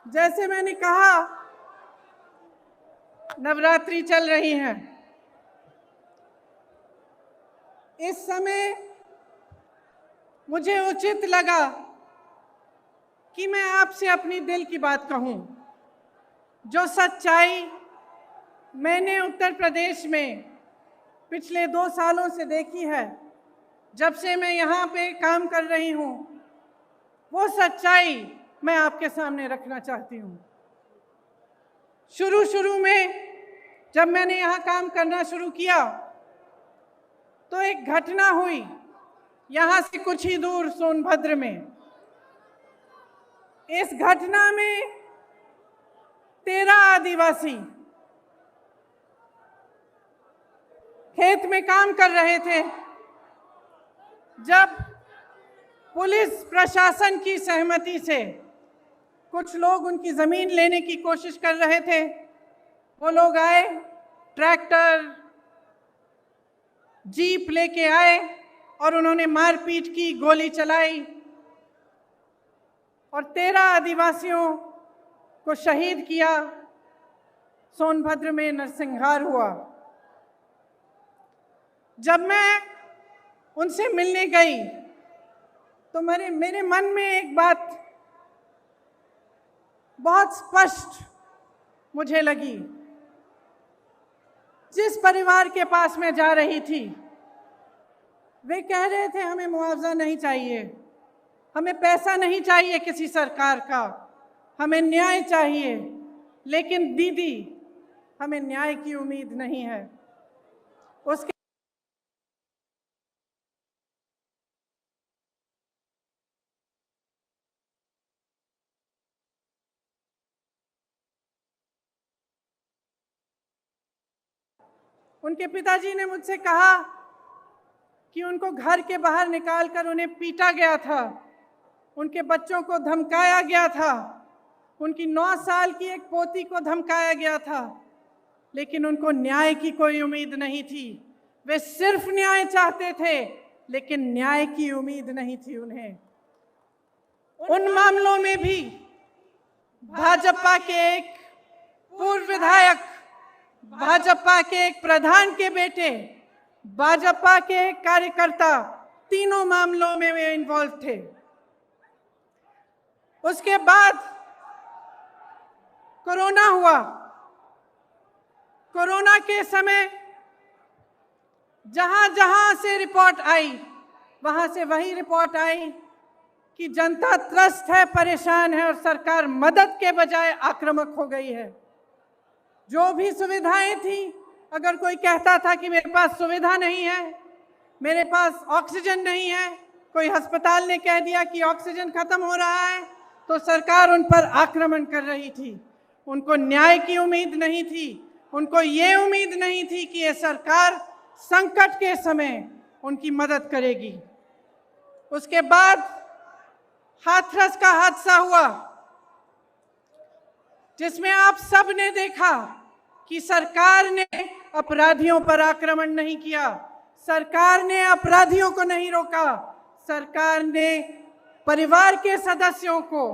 जैसे मैंने कहा, नवरात्रि चल रही है। इस समय मुझे उचित लगा कि मैं आपसे अपनी दिल की बात कहूं। जो सच्चाई मैंने उत्तर प्रदेश में पिछले 2 सालों से देखी है, जब से मैं यहाँ पे काम कर रही हूँ, वो सच्चाई मैं आपके सामने रखना चाहती हूँ। शुरू में जब मैंने यहाँ काम करना शुरू किया तो एक घटना हुई यहाँ से कुछ ही दूर सोनभद्र में। इस घटना में 13 आदिवासी खेत में काम कर रहे थे। जब पुलिस प्रशासन की सहमति से कुछ लोग उनकी जमीन लेने की कोशिश कर रहे थे, वो लोग आए, ट्रैक्टर जीप लेके आए और उन्होंने मारपीट की, गोली चलाई और 13 आदिवासियों को शहीद किया। सोनभद्र में नरसंहार हुआ। जब मैं उनसे मिलने गई तो मेरे मन में एक बात बहुत स्पष्ट मुझे लगी। जिस परिवार के पास मैं जा रही थी, वे कह रहे थे हमें मुआवजा नहीं चाहिए, हमें पैसा नहीं चाहिए किसी सरकार का, हमें न्याय चाहिए। लेकिन दीदी, हमें न्याय की उम्मीद नहीं है। उसके उनके पिताजी ने मुझसे कहा कि उनको घर के बाहर निकालकर उन्हें पीटा गया था, उनके बच्चों को धमकाया गया था, उनकी 9 साल की एक पोती को धमकाया गया था, लेकिन उनको न्याय की कोई उम्मीद नहीं थी। वे सिर्फ न्याय चाहते थे, लेकिन न्याय की उम्मीद नहीं थी उन्हें। उन मामलों में भी भाजपा के एक पूर्व विधायक, भाजपा के एक प्रधान के बेटे, भाजपा के एक कार्यकर्ता, तीनों मामलों में वे इन्वॉल्व थे। उसके बाद कोरोना हुआ। कोरोना के समय जहां जहां से रिपोर्ट आई, वहां से वही रिपोर्ट आई कि जनता त्रस्त है, परेशान है और सरकार मदद के बजाय आक्रामक हो गई है। जो भी सुविधाएं थी, अगर कोई कहता था कि मेरे पास सुविधा नहीं है, मेरे पास ऑक्सीजन नहीं है, कोई अस्पताल ने कह दिया कि ऑक्सीजन खत्म हो रहा है, तो सरकार उन पर आक्रमण कर रही थी। उनको न्याय की उम्मीद नहीं थी, उनको ये उम्मीद नहीं थी कि ये सरकार संकट के समय उनकी मदद करेगी। उसके बाद हाथरस का हादसा हुआ, जिसमें आप सब ने देखा कि सरकार ने अपराधियों पर आक्रमण नहीं किया, सरकार ने अपराधियों को नहीं रोका, सरकार ने परिवार के सदस्यों को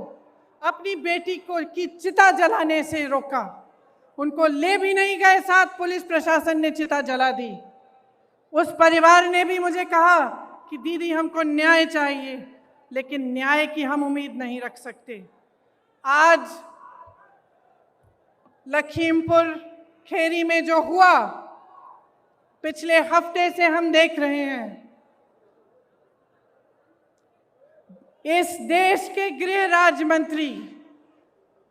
अपनी बेटी को की चिता जलाने से रोका। उनको ले भी नहीं गए साथ, पुलिस प्रशासन ने चिता जला दी। उस परिवार ने भी मुझे कहा कि दीदी, हमको न्याय चाहिए, लेकिन न्याय की हम उम्मीद नहीं रख सकते। आज लखीमपुर खेरी में जो हुआ, पिछले हफ्ते से हम देख रहे हैं। इस देश के गृह राज्य मंत्री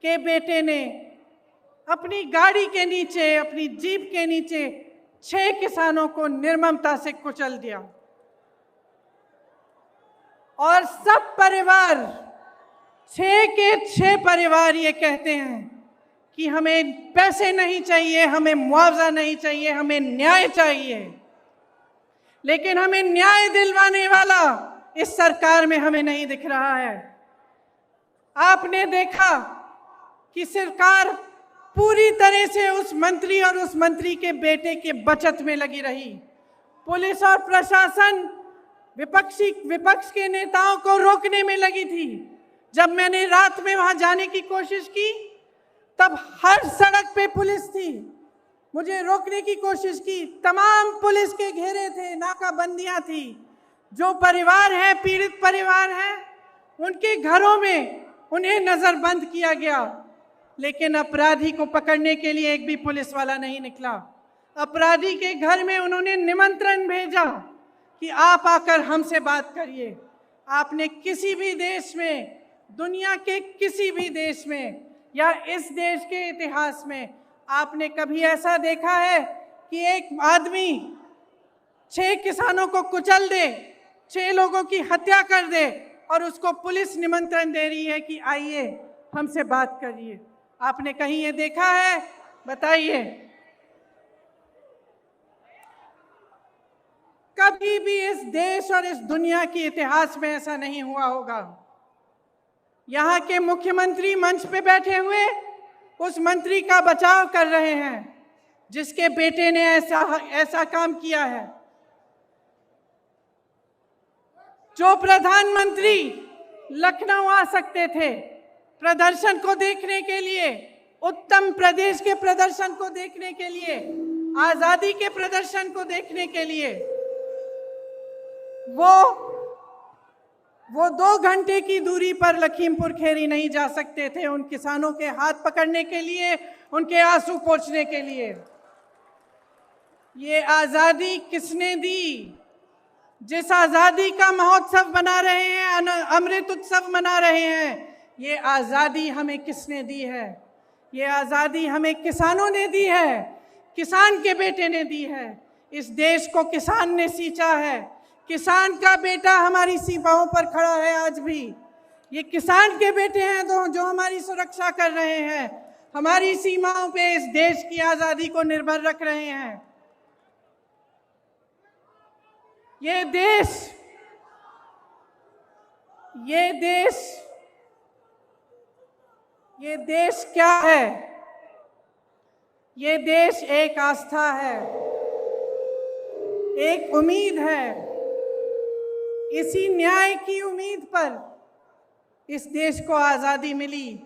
के बेटे ने अपनी गाड़ी के नीचे, अपनी जीप के नीचे 6 किसानों को निर्ममता से कुचल दिया और सब परिवार, 6 के 6 परिवार ये कहते हैं कि हमें पैसे नहीं चाहिए, हमें मुआवजा नहीं चाहिए, हमें न्याय चाहिए। लेकिन हमें न्याय दिलवाने वाला इस सरकार में हमें नहीं दिख रहा है। आपने देखा कि सरकार पूरी तरह से उस मंत्री और उस मंत्री के बेटे के बचत में लगी रही। पुलिस और प्रशासन विपक्ष के नेताओं को रोकने में लगी थी, जब मैंने रात में वहां जाने की कोशिश की तब हर सड़क पे पुलिस थी, मुझे रोकने की कोशिश की, तमाम पुलिस के घेरे थे, नाकाबंदियां थी। जो परिवार है, पीड़ित परिवार है, उनके घरों में उन्हें नजरबंद किया गया, लेकिन अपराधी को पकड़ने के लिए एक भी पुलिस वाला नहीं निकला। अपराधी के घर में उन्होंने निमंत्रण भेजा कि आप आकर हमसे बात करिए। आपने किसी भी देश में, दुनिया के किसी भी देश में या इस देश के इतिहास में आपने कभी ऐसा देखा है कि एक आदमी 6 किसानों को कुचल दे, 6 लोगों की हत्या कर दे और उसको पुलिस निमंत्रण दे रही है कि आइए हमसे बात करिए? आपने कहीं ये देखा है? बताइए। कभी भी इस देश और इस दुनिया के इतिहास में ऐसा नहीं हुआ होगा। यहाँ के मुख्यमंत्री मंच पे बैठे हुए उस मंत्री का बचाव कर रहे हैं जिसके बेटे ने ऐसा काम किया है। जो प्रधानमंत्री लखनऊ आ सकते थे प्रदर्शन को देखने के लिए, उत्तर प्रदेश के प्रदर्शन को देखने के लिए, आजादी के प्रदर्शन को देखने के लिए, वो 2 घंटे की दूरी पर लखीमपुर खीरी नहीं जा सकते थे उन किसानों के हाथ पकड़ने के लिए, उनके आंसू पोंछने के लिए। ये आजादी किसने दी? जिस आजादी का महोत्सव मना रहे हैं, अमृत उत्सव मना रहे हैं, ये आजादी हमें किसने दी है? ये आजादी हमें किसानों ने दी है, किसान के बेटे ने दी है। इस देश को किसान ने सींचा है, किसान का बेटा हमारी सीमाओं पर खड़ा है आज भी। ये किसान के बेटे हैं जो हमारी सुरक्षा कर रहे हैं, हमारी सीमाओं पे इस देश की आजादी को निर्भर रख रहे हैं। ये देश क्या है? ये देश एक आस्था है, एक उम्मीद है। इसी न्याय की उम्मीद पर इस देश को आज़ादी मिली।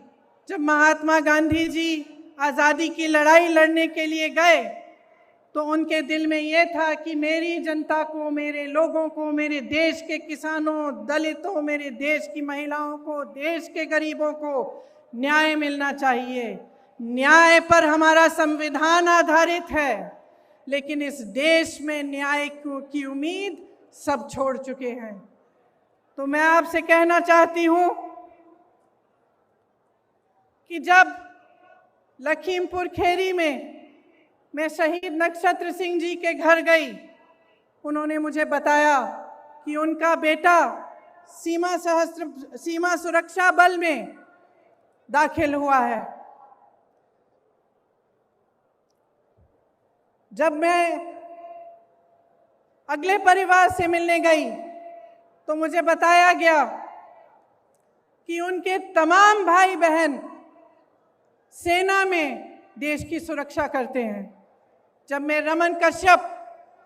जब महात्मा गांधी जी आज़ादी की लड़ाई लड़ने के लिए गए तो उनके दिल में ये था कि मेरी जनता को, मेरे लोगों को, मेरे देश के किसानों, दलितों, मेरे देश की महिलाओं को, देश के गरीबों को न्याय मिलना चाहिए। न्याय पर हमारा संविधान आधारित है, लेकिन इस देश में न्याय की उम्मीद सब छोड़ चुके हैं। तो मैं आपसे कहना चाहती हूं कि जब लखीमपुर खीरी में मैं शहीद नक्षत्र सिंह जी के घर गई, उन्होंने मुझे बताया कि उनका बेटा सीमा सुरक्षा बल में दाखिल हुआ है। जब मैं अगले परिवार से मिलने गई तो मुझे बताया गया कि उनके तमाम भाई बहन सेना में देश की सुरक्षा करते हैं। जब मैं रमन कश्यप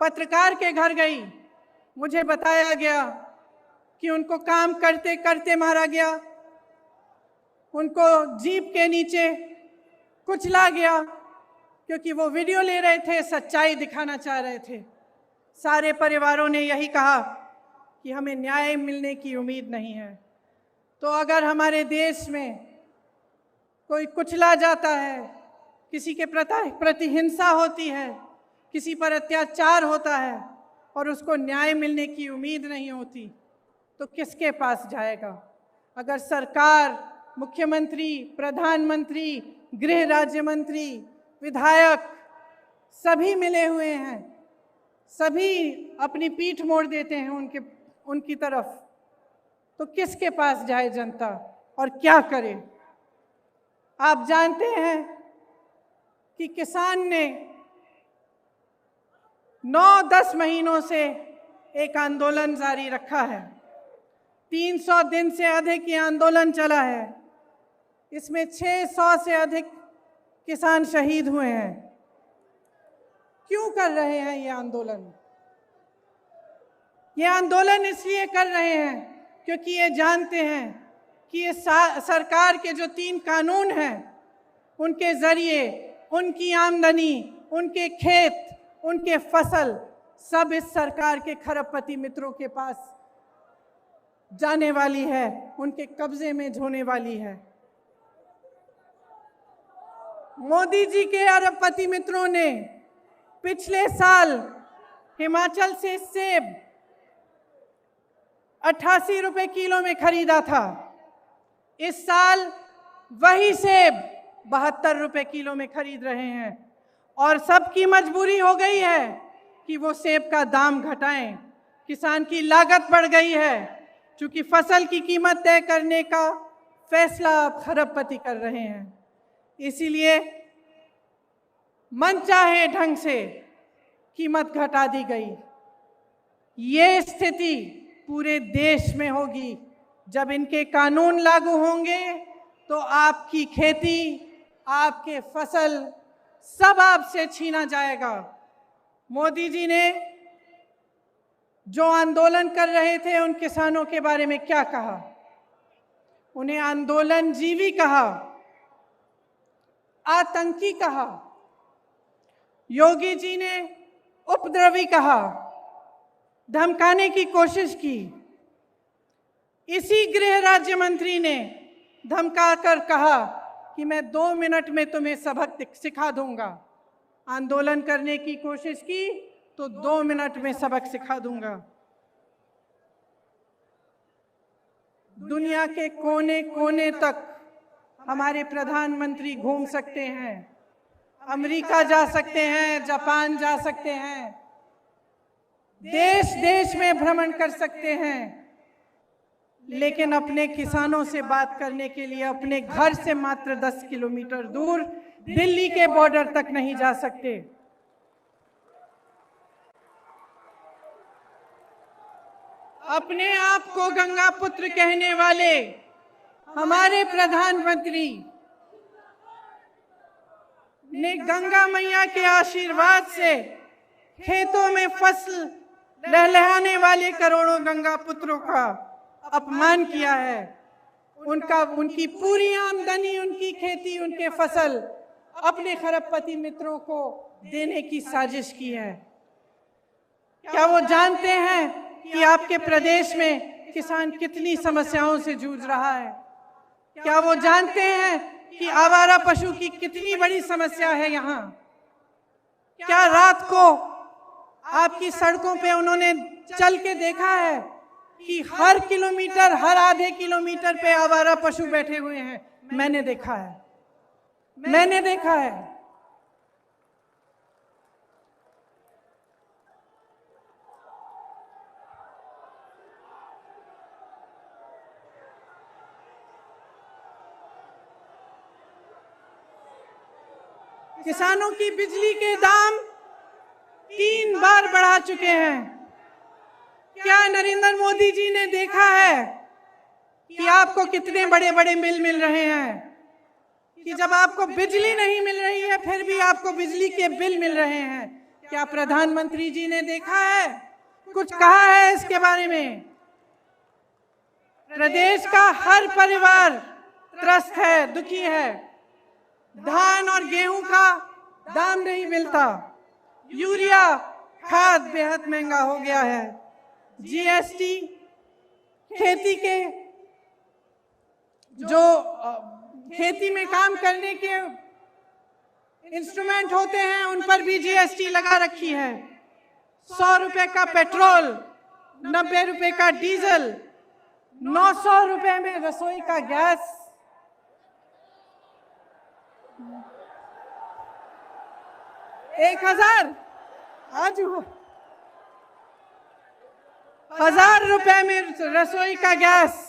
पत्रकार के घर गई, मुझे बताया गया कि उनको काम करते करते मारा गया, उनको जीप के नीचे कुचला गया क्योंकि वो वीडियो ले रहे थे, सच्चाई दिखाना चाह रहे थे। सारे परिवारों ने यही कहा कि हमें न्याय मिलने की उम्मीद नहीं है। तो अगर हमारे देश में कोई कुचला जाता है, किसी के प्रति हिंसा होती है, किसी पर अत्याचार होता है और उसको न्याय मिलने की उम्मीद नहीं होती, तो किसके पास जाएगा? अगर सरकार, मुख्यमंत्री, प्रधानमंत्री, गृह राज्य मंत्री, विधायक सभी मिले हुए हैं, सभी अपनी पीठ मोड़ देते हैं उनकी तरफ, तो किसके पास जाए जनता और क्या करे? आप जानते हैं कि किसान ने 9-10 महीनों से एक आंदोलन जारी रखा है। 300 दिन से अधिक ये आंदोलन चला है। इसमें 600 से अधिक किसान शहीद हुए हैं। क्यों कर रहे हैं ये आंदोलन? ये आंदोलन इसलिए कर रहे हैं क्योंकि ये जानते हैं कि ये सरकार के जो 3 कानून हैं, उनके जरिए उनकी आमदनी, उनके खेत, उनके फसल सब इस सरकार के खरबपति मित्रों के पास जाने वाली है, उनके कब्जे में होने वाली है। मोदी जी के अरबपति मित्रों ने पिछले साल हिमाचल से सेब 88 रुपए किलो में खरीदा था। इस साल वही सेब 72 रुपए किलो में खरीद रहे हैं और सबकी मजबूरी हो गई है कि वो सेब का दाम घटाएं। किसान की लागत बढ़ गई है, क्योंकि फसल की कीमत तय करने का फैसला अब खरबपति कर रहे हैं। इसीलिए मनचाहे ढंग से कीमत घटा दी गई। ये स्थिति पूरे देश में होगी। जब इनके कानून लागू होंगे तो आपकी खेती, आपके फसल सब आपसे छीना जाएगा। मोदी जी ने जो आंदोलन कर रहे थे उन किसानों के बारे में क्या कहा? उन्हें आंदोलनजीवी कहा, आतंकी कहा, योगी जी ने उपद्रवी कहा, धमकाने की कोशिश की। इसी गृह राज्य मंत्री ने धमकाकर कहा कि मैं 2 मिनट में तुम्हें सबक सिखा दूंगा। आंदोलन करने की कोशिश की तो 2 मिनट में सबक सिखा दूंगा। दुनिया के कोने कोने तक हमारे प्रधानमंत्री घूम सकते हैं, अमेरिका जा सकते हैं, जापान जा सकते हैं, देश देश में भ्रमण कर सकते हैं, लेकिन अपने किसानों से बात करने के लिए अपने घर से मात्र 10 किलोमीटर दूर दिल्ली के बॉर्डर तक नहीं जा सकते। अपने आप को गंगा पुत्र कहने वाले हमारे प्रधानमंत्री ने गंगा मैया के आशीर्वाद से खेतों में फसल लहलहाने वाले करोड़ों गंगा पुत्रों का अपमान किया है। उनकी पूरी आमदनी, उनकी खेती, उनके फसल अपने खरबपति मित्रों को देने की साजिश की है। क्या वो जानते हैं कि आपके प्रदेश में किसान कितनी समस्याओं से जूझ रहा है? क्या वो जानते हैं कि आवारा पशु की कितनी बड़ी समस्या है यहाँ? क्या रात को आपकी सड़कों पे उन्होंने चल के देखा है कि हर किलोमीटर, हर आधे किलोमीटर पे आवारा पशु बैठे हुए हैं? मैंने देखा है, मैंने देखा है। किसानों की बिजली के दाम 3 बार बढ़ा चुके हैं। क्या नरेंद्र मोदी जी ने देखा है कि आपको कितने बड़े बड़े बिल मिल रहे हैं? कि जब आपको बिजली नहीं मिल रही है फिर भी आपको बिजली के बिल मिल रहे हैं। क्या प्रधानमंत्री जी ने देखा है, कुछ कहा है इसके बारे में? प्रदेश का हर परिवार त्रस्त है, दुखी है। धान और गेहूं का दाम नहीं मिलता, यूरिया खाद बेहद महंगा हो गया है, जीएसटी, खेती के जो खेती में काम करने के इंस्ट्रूमेंट होते हैं उन पर भी जीएसटी लगा रखी है। 100 रुपए का पेट्रोल, 90 रुपए का डीजल, 900 रुपए में रसोई का गैस, 1000 आज 1000 रुपए में रसोई का गैस।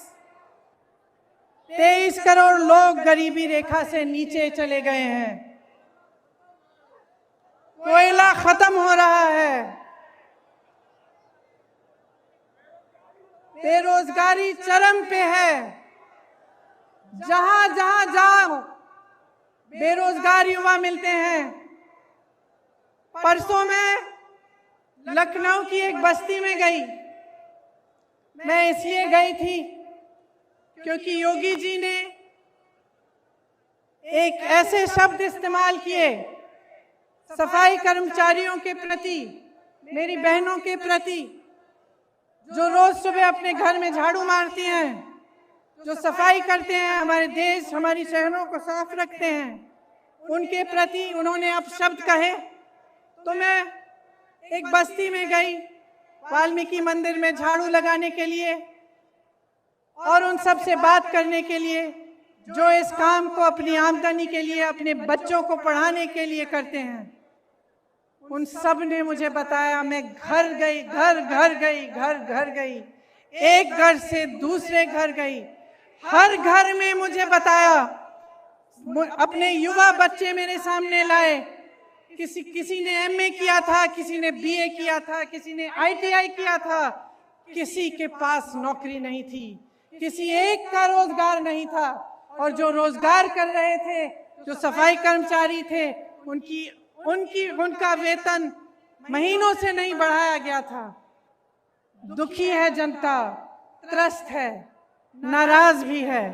23 करोड़ लोग गरीबी रेखा से नीचे चले गए हैं। कोयला खत्म हो रहा है। बेरोजगारी चरम पे है। जहां जहां जाओ बेरोजगार युवा मिलते हैं। परसों मैं लखनऊ की एक बस्ती में गई। मैं इसलिए गई थी क्योंकि योगी जी ने एक ऐसे शब्द इस्तेमाल किए सफाई कर्मचारियों के प्रति, मेरी बहनों के प्रति, जो रोज सुबह अपने घर में झाड़ू मारती हैं, जो सफाई करते हैं, हमारे देश हमारी शहरों को साफ रखते हैं, उनके प्रति उन्होंने अपशब्द कहे। तो मैं एक बस्ती में गई वाल्मीकि मंदिर में झाड़ू लगाने के लिए और उन सब से बात करने के लिए जो इस काम को अपनी आमदनी के लिए, अपने बच्चों को पढ़ाने के लिए करते हैं। उन सब ने मुझे बताया, मैं घर गई, घर गई, एक घर से दूसरे घर गई, हर घर में मुझे बताया, अपने युवा बच्चे मेरे सामने लाए, किसी ने एमए किया था, किसी ने बीए किया था, किसी ने आईटीआई किया था, किसी के पास नौकरी नहीं थी, किसी एक का रोजगार नहीं था, और जो रोजगार कर रहे थे, जो सफाई कर्मचारी थे, उनका वेतन महीनों से नहीं बढ़ाया गया था। दुखी है जनता, त्रस्त है, नाराज भी है,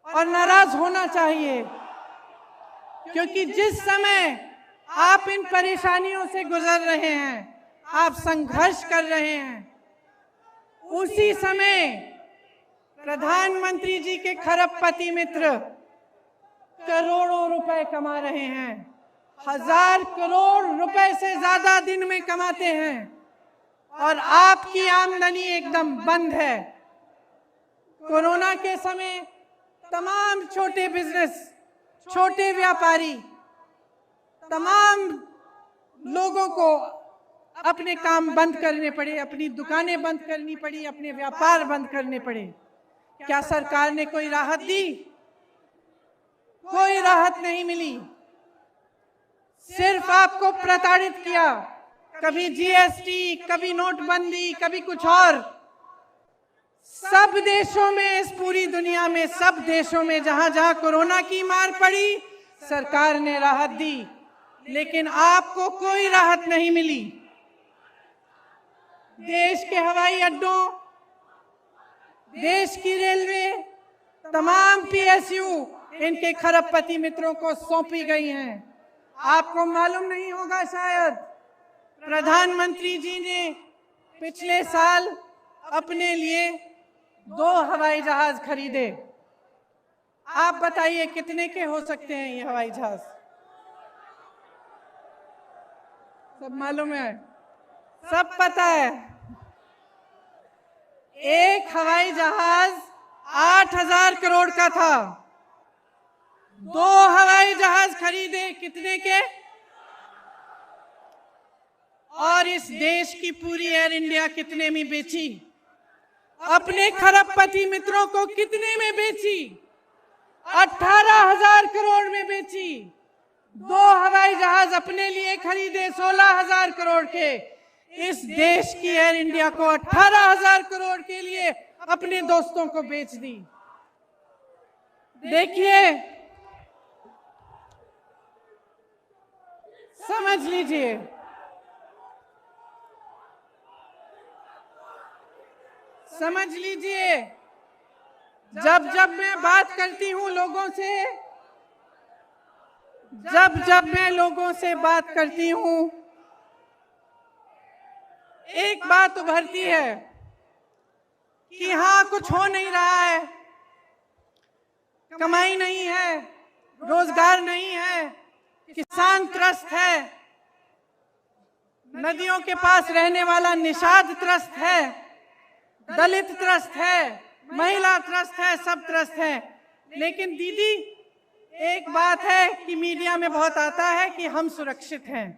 और नाराज होना चाहिए, क्योंकि जिस समय आप इन परेशानियों से गुजर रहे हैं, आप संघर्ष कर रहे हैं, उसी समय प्रधानमंत्री जी के खरबपति मित्र करोड़ों रुपए कमा रहे हैं, 1000 करोड़ रुपए से ज्यादा दिन में कमाते हैं, और आपकी आमदनी एकदम बंद है। कोरोना के समय तमाम छोटे बिजनेस, छोटे व्यापारी, तमाम लोगों को अपने काम बंद करने पड़े, अपनी दुकानें बंद करनी पड़ी, अपने व्यापार बंद करने पड़े। क्या सरकार ने कोई राहत दी? कोई राहत नहीं मिली, सिर्फ आपको प्रताड़ित किया। कभी जीएसटी, कभी नोटबंदी, कभी कुछ और। सब देशों में, इस पूरी दुनिया में, सब देशों में जहां जहां कोरोना की मार पड़ी, सरकार ने राहत दी, लेकिन आपको कोई राहत नहीं मिली। देश के हवाई अड्डों, देश की रेलवे, तमाम पीएसयू इनके खरबपति मित्रों को सौंपी गई हैं। आपको मालूम नहीं होगा शायद, प्रधानमंत्री जी ने पिछले साल अपने लिए 2 हवाई जहाज खरीदे। आप बताइए कितने के हो सकते हैं ये हवाई जहाज? सब मालूम है, सब पता है। एक हवाई जहाज 8000 करोड़ का था। 2 हवाई जहाज खरीदे, कितने के? और इस देश की पूरी एयर इंडिया कितने में बेची? अपने खरबपति मित्रों को कितने में बेची? 18,000 करोड़ में बेची। 2 हवाई जहाज अपने लिए खरीदे 16,000 करोड़ के। इस देश की एयर इंडिया को 18,000 करोड़ के लिए अपने दोस्तों को बेच दी। देखिए, समझ लीजिए, समझ लीजिए, जब जब मैं बात करती हूं लोगों से, जब मैं लोगों से बात करती हूं, एक बात उभरती है कि हाँ, कुछ हो नहीं रहा है, कमाई नहीं है, रोजगार नहीं है, किसान त्रस्त है, नदियों के पास रहने वाला निषाद त्रस्त है, दलित त्रस्त है, महिला त्रस्त है, सब त्रस्त है। लेकिन दीदी, एक बात है कि मीडिया में बहुत आता है कि हम सुरक्षित हैं,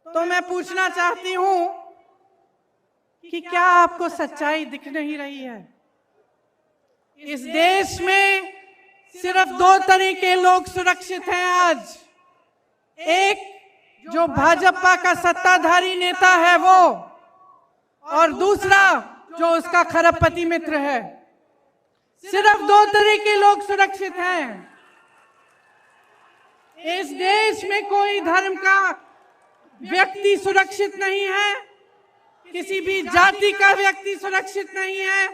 तो मैं पूछना चाहती हूं कि क्या आपको सच्चाई दिख नहीं रही है? इस देश में सिर्फ 2 तरह के लोग सुरक्षित हैं आज। एक, जो भाजपा का सत्ताधारी नेता है वो, और दूसरा जो उसका खरबपति मित्र है। सिर्फ 2 तरह के लोग सुरक्षित हैं। इस देश में कोई धर्म का व्यक्ति सुरक्षित नहीं है, किसी भी जाति का व्यक्ति सुरक्षित नहीं है,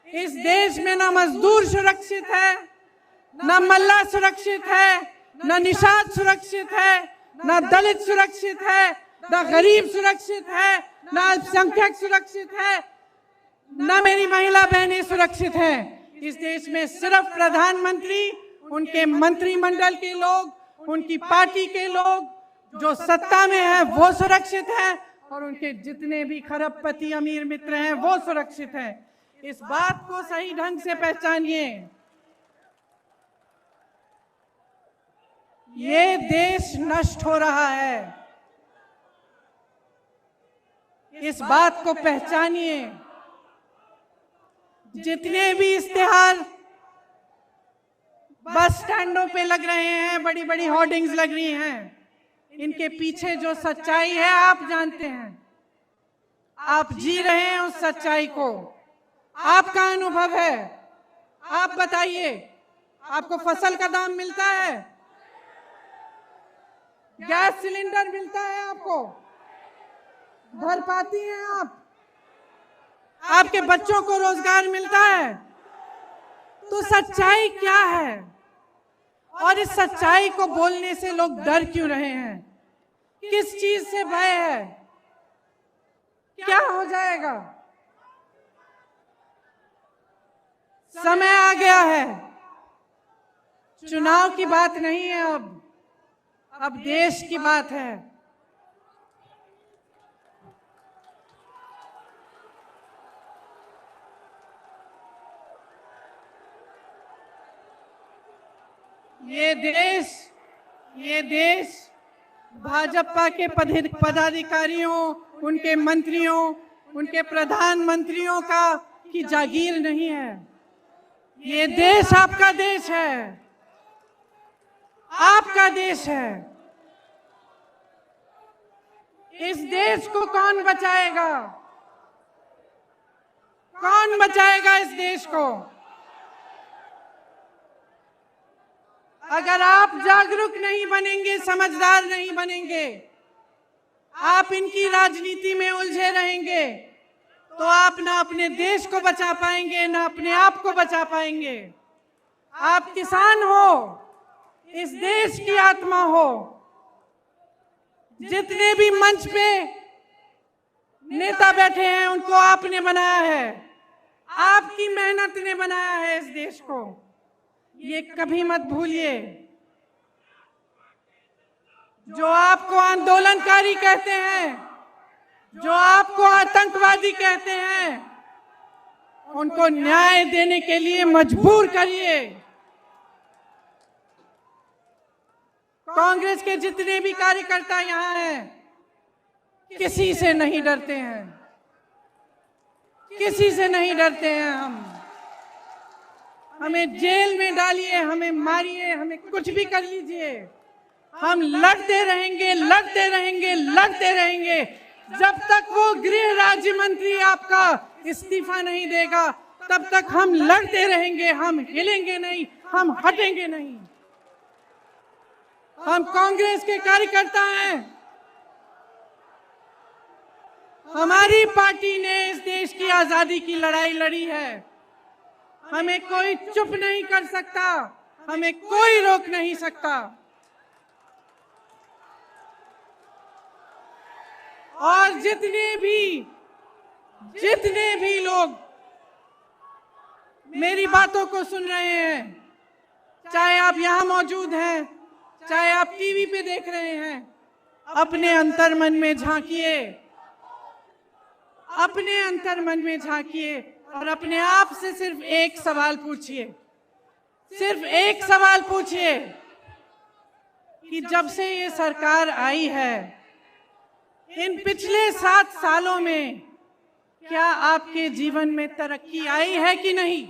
इस देश में ना मजदूर सुरक्षित है, ना मल्ला सुरक्षित है, ना निषाद सुरक्षित है, ना दलित सुरक्षित है, ना गरीब सुरक्षित है, ना अल्पसंख्यक सुरक्षित है, ना मेरी महिला बहनें सुरक्षित हैं। इस देश में सिर्फ प्रधानमंत्री, उनके मंत्रिमंडल के लोग, उनकी पार्टी के लोग जो सत्ता में हैं वो सुरक्षित हैं, और उनके जितने भी खरबपति अमीर मित्र हैं वो सुरक्षित हैं। इस बात को सही ढंग से पहचानिए। ये देश नष्ट हो रहा है, इस बात को पहचानिए। जितने भी इश्तेहार बस स्टैंडों पे लग रहे हैं, बड़ी बड़ी होर्डिंग्स लग रही हैं, इनके पीछे जो सच्चाई है आप जानते हैं। आप जी रहे हैं उस सच्चाई को, आपका अनुभव है। आप बताइए, आपको फसल का दाम मिलता है? गैस सिलेंडर मिलता है आपको? भर पाती हैं आप? आपके बच्चों को रोजगार मिलता है? तो सच्चाई क्या है? और इस सच्चाई को बोलने से लोग डर क्यों रहे हैं? किस चीज से भय है? क्या हो जाएगा? समय आ गया है, चुनाव की बात नहीं है, अब देश की बात है। ये देश भाजपा के पदाधिकारियों, उनके मंत्रियों, उनके प्रधानमंत्रियों की जागीर नहीं है। ये देश आपका देश है, आपका देश है। इस देश को कौन बचाएगा? कौन बचाएगा इस देश को? अगर आप जागरूक नहीं बनेंगे, समझदार नहीं बनेंगे, आप इनकी राजनीति में उलझे रहेंगे, तो आप ना अपने देश को बचा पाएंगे, ना अपने आप को बचा पाएंगे। आप किसान हो, इस देश की आत्मा हो। जितने भी मंच पे नेता बैठे हैं उनको आपने बनाया है, आपकी मेहनत ने बनाया है इस देश को। ये कभी मत भूलिए। जो आपको आंदोलनकारी कहते हैं, जो आपको आतंकवादी कहते हैं, उनको न्याय देने के लिए मजबूर करिए। कांग्रेस के जितने भी कार्यकर्ता यहाँ हैं, किसी से नहीं डरते हैं, किसी से नहीं डरते हैं। हमें जेल में डालिए, हमें मारिए, हमें कुछ भी कर लीजिए, हम लड़ते रहेंगे, लड़ते रहेंगे, लड़ते रहेंगे जब तक वो गृह राज्य मंत्री आपका इस्तीफा नहीं देगा। तब तक हम लड़ते रहेंगे, हम हिलेंगे नहीं, हम हटेंगे नहीं। हम कांग्रेस के कार्यकर्ता हैं। हमारी पार्टी ने इस देश की आजादी की लड़ाई लड़ी है। हमें कोई चुप नहीं कर सकता, हमें कोई रोक नहीं सकता। और जितने भी लोग मेरी बातों को सुन रहे हैं, चाहे आप यहां मौजूद हैं, चाहे आप टीवी पे देख रहे हैं, अपने अंतर्मन में झांकिए, अपने अंतर्मन में झांकिए और अपने आप से सिर्फ एक सवाल पूछिए, सिर्फ एक सवाल पूछिए कि जब से ये सरकार आई है, इन पिछले 7 सालों में क्या आपके जीवन में तरक्की आई है कि नहीं?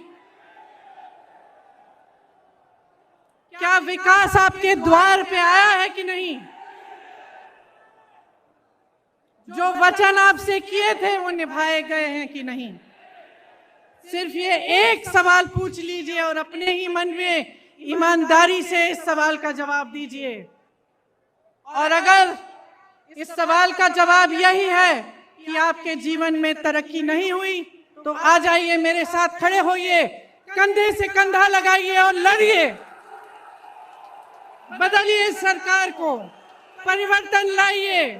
क्या विकास आपके द्वार पे आया है कि नहीं? जो वचन आपसे किए थे वो निभाए गए हैं कि नहीं? सिर्फ ये एक सवाल पूछ लीजिए और अपने ही मन में ईमानदारी से इस सवाल का जवाब दीजिए। और अगर इस सवाल का जवाब यही है कि आपके जीवन में तरक्की नहीं हुई, तो आ जाइए, मेरे साथ खड़े होइए, कंधे से कंधा लगाइए और लड़िए। बदलिए सरकार को, परिवर्तन लाइए,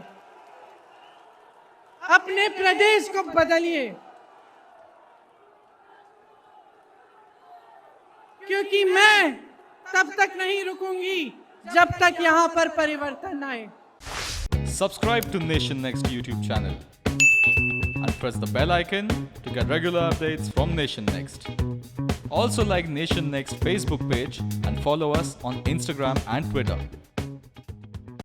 अपने प्रदेश को बदलिए, क्योंकि मैं तब तक नहीं रुकूंगी जब तक यहां पर परिवर्तन आए। Subscribe to Nation Next YouTube channel and press the bell icon to get regular updates from Nation Next. Also like Nation Next Facebook page and follow us on Instagram and Twitter.